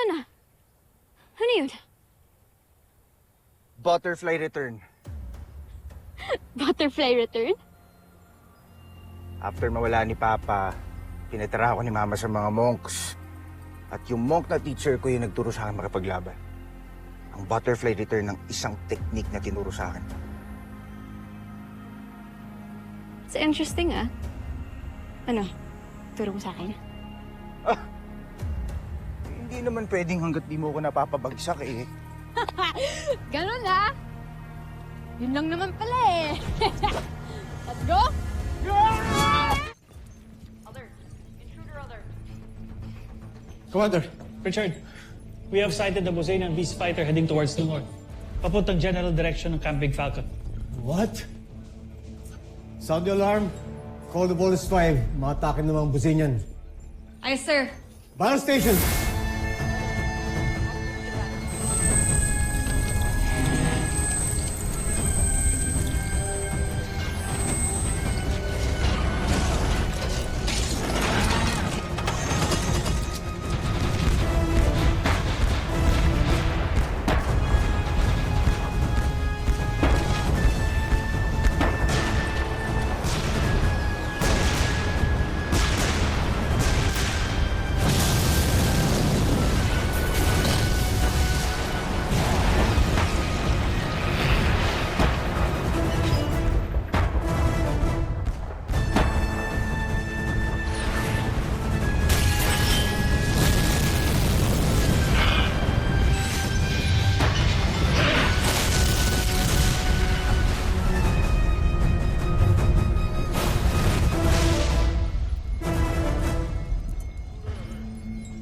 Ano na? Ano yun? Butterfly return. Butterfly return? After mawala ni Papa, pinatira ako ni Mama sa mga monks. At yung monk na teacher ko yung nagturo sa akin makipaglaban. Ang butterfly return ng isang technique na tinuro sa akin. It's interesting, ah. Ano? Turo mo sa akin? Hindi naman pwedeng hanggat di mo ko napapabagsak eh. Ganun, ah! Yun lang naman pala, eh. Let's go! Commander, Richard, we have sighted the Bosanian Beast fighter heading towards the north. Papuntang general direction ng Camp Big Falcon. What? Sound the alarm. Call the Bolus 5. Makatake namang Bosanian. Ay, sir. Battle station!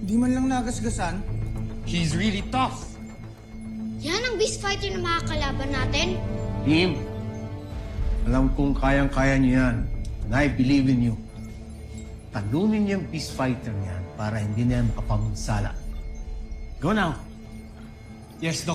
Di man lang nagasgasan. He's really tough. Yan ang beast fighter na makakalaban natin? Team, alam kong kayang-kaya niyo yan. And I believe in you. Talunin niyo yung peace fighter niyan para hindi na yan makapamsala. Go now. Yes, Doc.